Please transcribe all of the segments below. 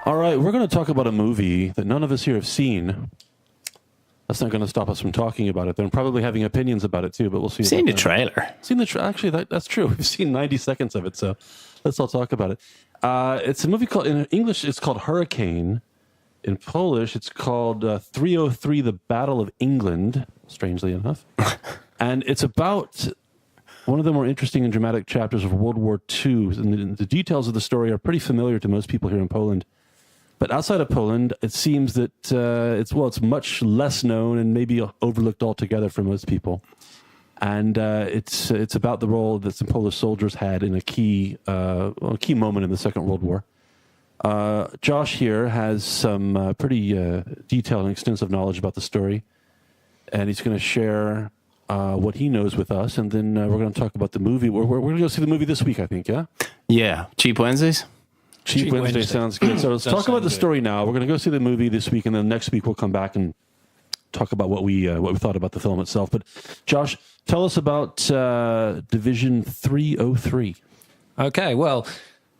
All right, we're going to talk about a movie that none of us here have seen. That's not going to stop us from talking about it. They're probably having opinions about it too, but we'll see. Seen the trailer. Actually, that's true. We've seen 90 seconds of it, so let's all talk about it. It's a movie called, in English, it's called Hurricane. In Polish, it's called 303, The Battle of England, strangely enough. And it's about one of the more interesting and dramatic chapters of World War II. And the details of the story are pretty familiar to most people here in Poland. But outside of Poland, it seems that it's much less known and maybe overlooked altogether for most people. And it's about the role that some Polish soldiers had in a key moment in the Second World War. Josh here has some pretty detailed and extensive knowledge about the story, and he's going to share what he knows with us, and then we're going to talk about the movie. We're going to go see the movie this week, I think, yeah? Yeah. Cheap Wednesdays? Cheap Wednesday sounds good. So let's talk about the story now. We're going to go see the movie this week, and then next week we'll come back and talk about what we thought about the film itself. But Josh, tell us about Division 303. Okay, well,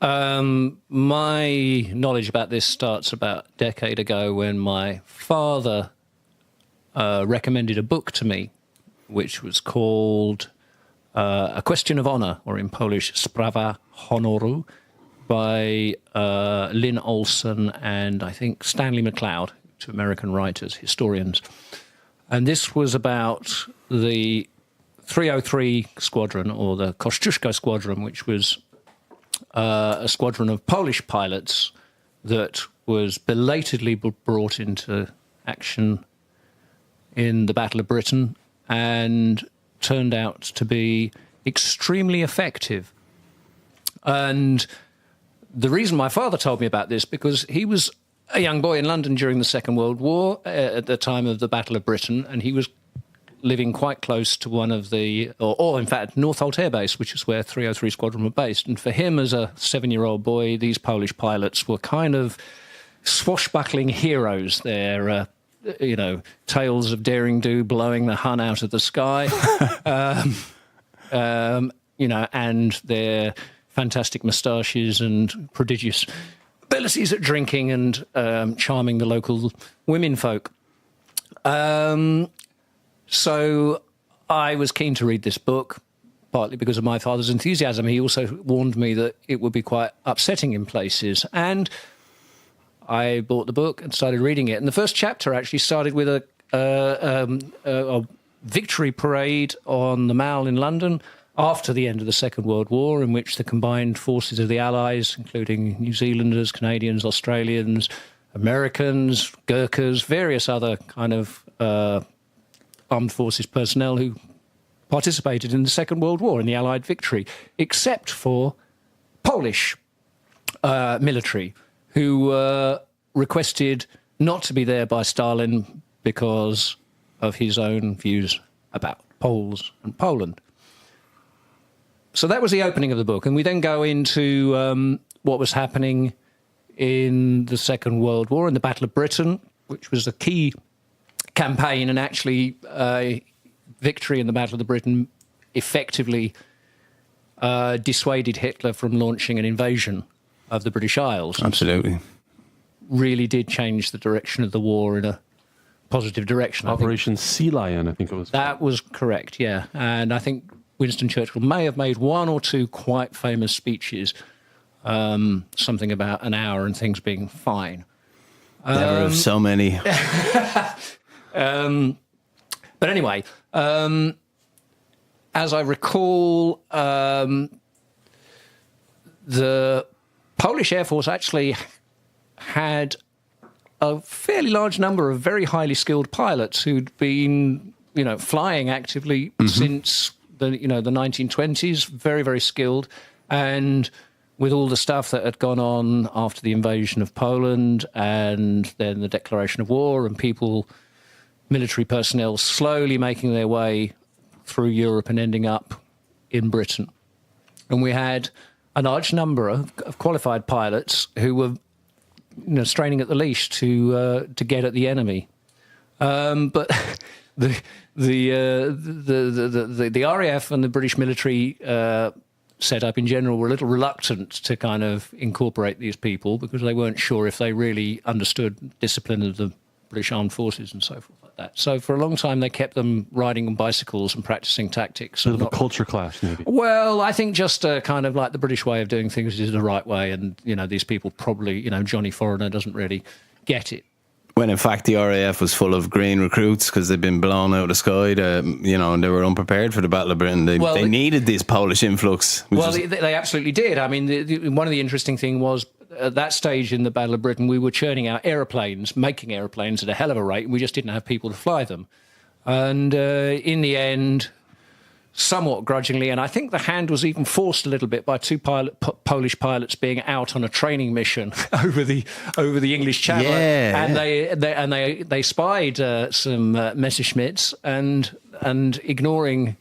my knowledge about this starts about a decade ago when my father recommended a book to me, which was called A Question of Honor, or in Polish, Sprawa Honoru, by Lynn Olson and I think Stanley MacLeod, two American writers, historians. And this was about the 303 Squadron, or the Kościuszko Squadron, which was a squadron of Polish pilots that was belatedly brought into action in the Battle of Britain and turned out to be extremely effective. And the reason my father told me about this, because he was a young boy in London during the Second World War at the time of the Battle of Britain, and he was living quite close to one of the, or in fact, Northolt Air Base, which is where 303 Squadron were based. And for him as a 7-year-old boy, these Polish pilots were kind of swashbuckling heroes. They're, tales of daring do blowing the Hun out of the sky, and their fantastic moustaches and prodigious abilities at drinking and charming the local women folk. So I was keen to read this book, partly because of my father's enthusiasm. He also warned me that it would be quite upsetting in places. And I bought the book and started reading it. And the first chapter actually started with a victory parade on the Mall in London after the end of the Second World War, in which the combined forces of the Allies, including New Zealanders, Canadians, Australians, Americans, Gurkhas, various other kind of armed forces personnel who participated in the Second World War in the Allied victory, except for Polish military, who requested not to be there by Stalin because of his own views about Poles and Poland. So that was the opening of the book. And we then go into what was happening in the Second World War, in the Battle of Britain, which was a key campaign, and actually victory in the Battle of the Britain effectively dissuaded Hitler from launching an invasion of the British Isles. Absolutely. Really did change the direction of the war in a positive direction. Operation Sea Lion, I think it was. That was correct, yeah. And I think Winston Churchill may have made one or two quite famous speeches, something about an hour and things being fine. Never have so many. But anyway, as I recall, the Polish Air Force actually had a fairly large number of very highly skilled pilots who'd been, flying actively since the 1920s, very, very skilled. And with all the stuff that had gone on after the invasion of Poland and then the declaration of war and military personnel slowly making their way through Europe and ending up in Britain. And we had a large number of qualified pilots who were straining at the leash to get at the enemy. But the RAF and the British military setup in general were a little reluctant to kind of incorporate these people because they weren't sure if they really understood discipline of the British Armed Forces and so forth like that. So for a long time, they kept them riding on bicycles and practicing tactics. A bit of a culture clash, maybe. Well, I think just kind of like the British way of doing things is the right way. And, these people probably, Johnny Foreigner doesn't really get it. When in fact the RAF was full of green recruits because they'd been blown out of the sky, and they were unprepared for the Battle of Britain. They needed this Polish influx. They absolutely did. I mean, one of the interesting things was at that stage in the Battle of Britain, we were churning out aeroplanes, making aeroplanes at a hell of a rate, and we just didn't have people to fly them. And in the end, somewhat grudgingly, and I think the hand was even forced a little bit by two Polish pilots being out on a training mission over the English Channel, and they spied some Messerschmitts and ignoring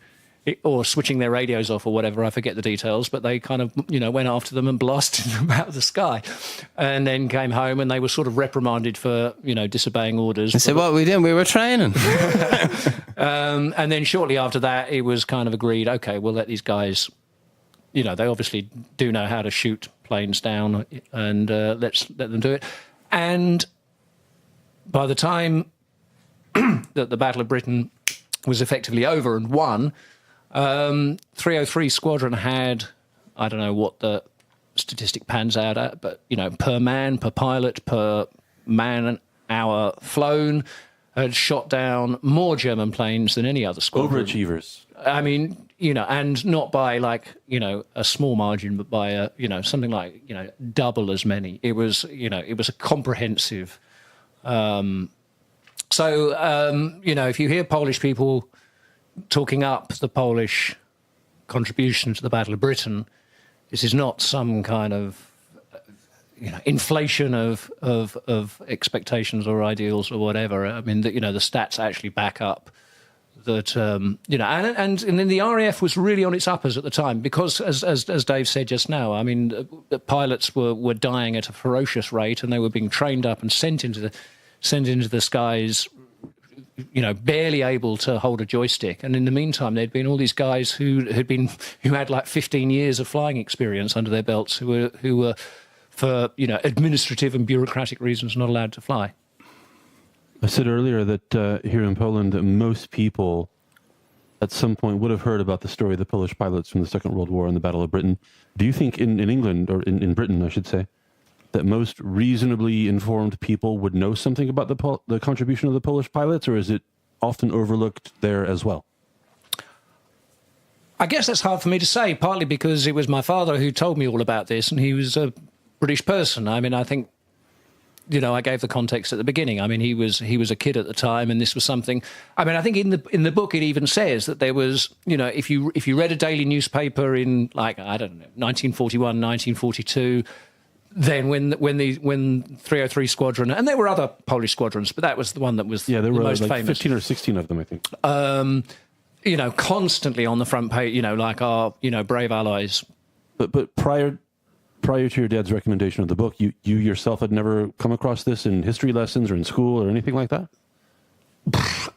or switching their radios off or whatever, I forget the details, but they kind of went after them and blasted them out of the sky, and then came home and they were sort of reprimanded for disobeying orders. They said, "What we did? We were training." And then shortly after that, it was kind of agreed, okay, we'll let these guys, they obviously do know how to shoot planes down, and let them do it. And by the time that the Battle of Britain was effectively over and won, 303 Squadron had, I don't know what the statistic pans out at, but, per man, per pilot, per man hour flown, had shot down more German planes than any other squadron. Overachievers. I mean, and not by a small margin, but by something like, double as many. It was, it was a comprehensive. So, if you hear Polish people talking up the Polish contribution to the Battle of Britain, this is not some kind of inflation of expectations or ideals or whatever. I mean, the stats actually back up that, and then the RAF was really on its uppers at the time because, as Dave said just now, I mean, the pilots were dying at a ferocious rate, and they were being trained up and sent into the skies, barely able to hold a joystick. And in the meantime, there'd been all these guys who had like 15 years of flying experience under their belts, who were for administrative and bureaucratic reasons not allowed to fly. I said earlier that here in Poland, that most people at some point would have heard about the story of the Polish pilots from the Second World War and the Battle of Britain. Do you think in England, or in Britain, I should say, that most reasonably informed people would know something about the contribution of the Polish pilots, or is it often overlooked there as well? I guess that's hard for me to say, partly because it was my father who told me all about this, and he was a British person. I mean, I think, I gave the context at the beginning. I mean, he was a kid at the time, and this was something. I mean, I think in the book it even says that there was, if you read a daily newspaper in 1941, 1942. Then when 303 Squadron, and there were other Polish squadrons, but that was the one that was there were most like famous. 15 or 16 of them, I think. Constantly on the front page, like our, brave allies. But prior to your dad's recommendation of the book, you yourself had never come across this in history lessons or in school or anything like that?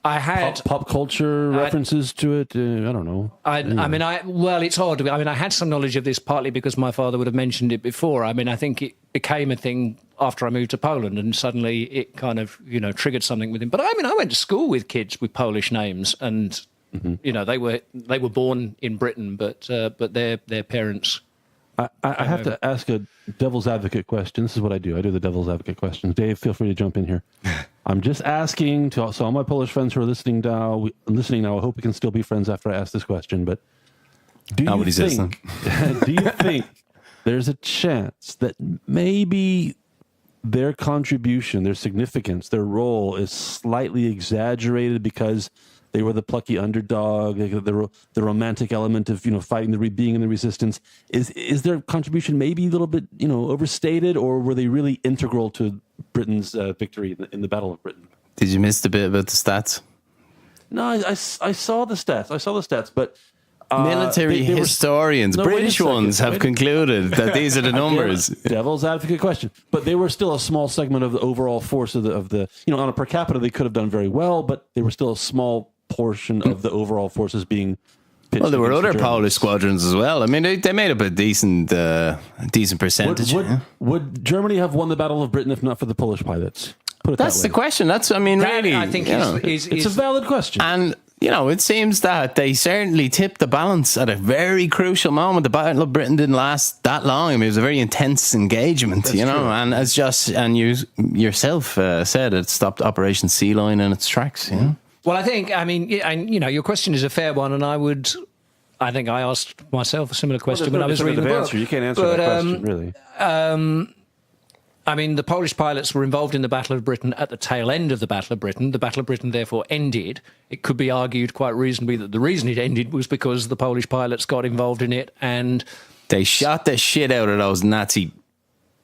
I had pop culture references to it. I don't know. Well, it's odd. I mean, I had some knowledge of this partly because my father would have mentioned it before. I mean, I think it became a thing after I moved to Poland, and suddenly it kind of triggered something with him. But I mean, I went to school with kids with Polish names, and they were born in Britain, but their parents. I have to ask a devil's advocate question. This is what I do. I do the devil's advocate questions. Dave, feel free to jump in here. I'm just asking to all my Polish friends who are listening now. I hope we can still be friends after I ask this question. But do you think there's a chance that maybe their contribution, their significance, their role is slightly exaggerated because they were the plucky underdog, the romantic element of fighting being in the resistance? Is their contribution maybe a little bit overstated, or were they really integral to Britain's victory in the Battle of Britain? Did you miss the bit about the stats? No, I saw the stats, but military historians, British ones, have concluded that these are the numbers. Devil's advocate question, but they were still a small segment of the overall force of the on a per capita they could have done very well, but they were still a small portion of the overall forces being Well, there were against the other Germans. Polish squadrons as well. I mean, they made up a decent percentage. Would Germany have won the Battle of Britain if not for the Polish pilots? Put it That's that the way. question. That's, I mean, That, really, I think, It's a valid question. and it seems that they certainly tipped the balance at a very crucial moment. The Battle of Britain didn't last that long. I mean, it was a very intense engagement, That's true. and as Josh and you yourself said, it stopped Operation Sea Lion in its tracks. You know? Well, I think, your question is a fair one, and I think I asked myself a similar question when I was reading the book. You can't answer that question, really. I mean, the Polish pilots were involved in the Battle of Britain at the tail end of the Battle of Britain. The Battle of Britain, therefore, ended. It could be argued quite reasonably that the reason it ended was because the Polish pilots got involved in it and... They shot the shit out of those Nazi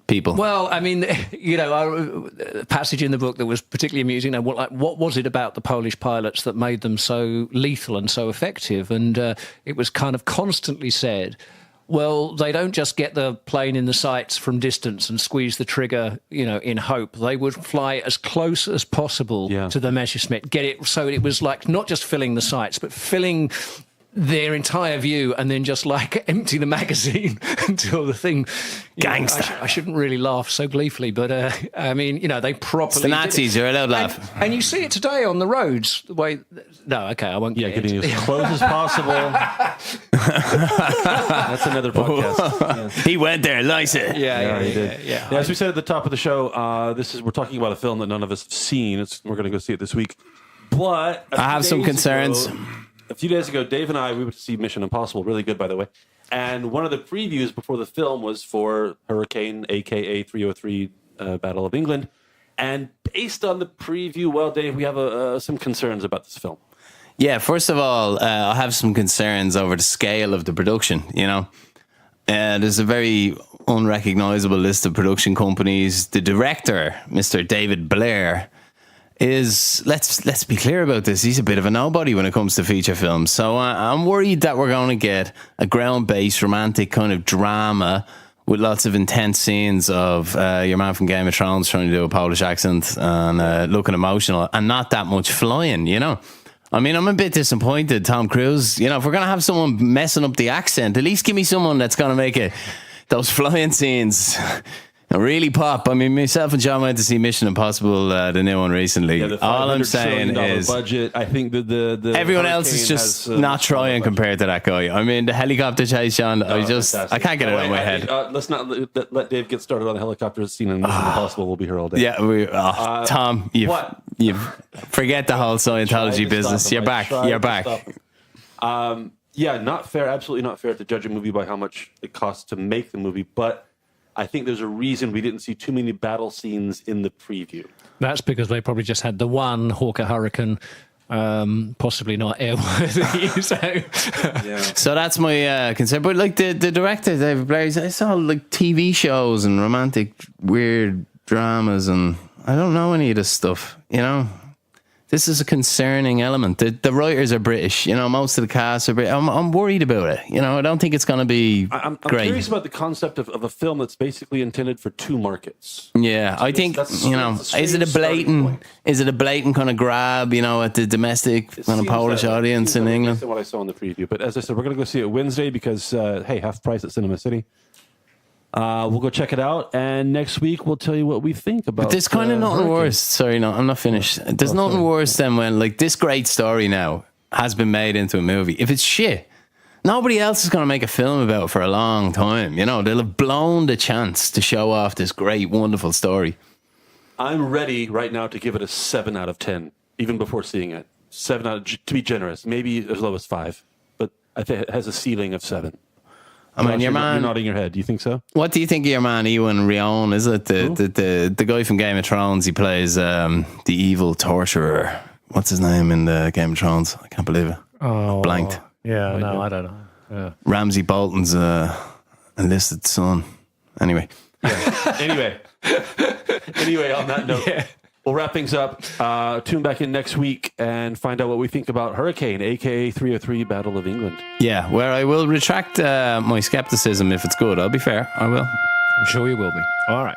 people. Well, I mean, a passage in the book that was particularly amusing. What was it about the Polish pilots that made them so lethal and so effective? And it was kind of constantly said, well, they don't just get the plane in the sights from distance and squeeze the trigger, in hope. They would fly as close as possible to the Messerschmitt, get it so it was like not just filling the sights, but filling their entire view, and then just like empty the magazine until the thing. Gangster. I shouldn't really laugh so gleefully, but I mean, they properly. It's the Nazis. You're allowed to laugh. And you see it today on the roads. The way. No, okay, I won't. Get getting into as close as possible. That's another podcast. He went there, likes it. Yeah, he did. Yeah. As we said at the top of the show, we're talking about a film that none of us have seen. We're going to go see it this week. But I have some concerns. A few days ago, Dave and I, we went to see Mission Impossible. Really good, by the way. And one of the previews before the film was for Hurricane, a.k.a. 303 Battle of England. And based on the preview, well, Dave, we have some concerns about this film. Yeah, first of all, I have some concerns over the scale of the production, There's a very unrecognizable list of production companies. The director, Mr. David Blair, is, let's be clear about this, he's a bit of a nobody when it comes to feature films. So I'm worried that we're going to get a ground-based romantic kind of drama with lots of intense scenes of your man from Game of Thrones trying to do a Polish accent and looking emotional, and not that much flying, I mean, I'm a bit disappointed, Tom Cruise. If we're going to have someone messing up the accent, at least give me someone that's going to make those flying scenes really pop. I mean, myself and John went to see Mission Impossible, the new one recently. Yeah, the all I'm saying is budget. I think the everyone else is just not trying compared to that guy. I mean, the helicopter chase, John. I can't get it out of my head. Let's not let Dave get started on the helicopter scene in Mission Impossible. We'll be here all day. Yeah, Tom, you forget the whole Scientology business. You're back. You're back. Yeah, not fair. Absolutely not fair to judge a movie by how much it costs to make the movie, but I think there's a reason we didn't see too many battle scenes in the preview. That's because they probably just had the one Hawker Hurricane, possibly not airworthy. So that's my concern. But like the director, David Blair, I saw like TV shows and romantic weird dramas, and I don't know any of this stuff. This is a concerning element. The writers are British. Most of the cast are British. I'm worried about it. I don't think it's going to be I'm great. curious about the concept of a film that's basically intended for two markets. Yeah, I think, is it a blatant kind of grab, at the domestic kind of Polish audience in England? Based on what I saw in the preview. But as I said, we're going to go see it Wednesday because, hey, half price at Cinema City. We'll go check it out, and next week we'll tell you what we think about. But there's kind of nothing worse. Sorry, no, I'm not finished. There's nothing worse than when like this great story now has been made into a movie. If it's shit, nobody else is going to make a film about it for a long time. They'll have blown the chance to show off this great, wonderful story. I'm ready right now to give it a 7 out of 10, even before seeing it. 7 out of, to be generous, maybe as low as 5, but I think it has a ceiling of 7. I mean, you're nodding your head. Do you think so? What do you think of your man, Ewan Rion? Is it the guy from Game of Thrones? He plays the evil torturer. What's his name in the Game of Thrones? I can't believe it. Oh, blanked. Yeah, no, I don't know. Yeah. Ramsay Bolton's enlisted son. Anyway. Yeah. Anyway, on that note, we'll wrap things up. Tune back in next week and find out what we think about Hurricane, a.k.a. 303 Battle of England. Yeah, where I will retract my skepticism if it's good. I'll be fair. I will. I'm sure you will be. All right.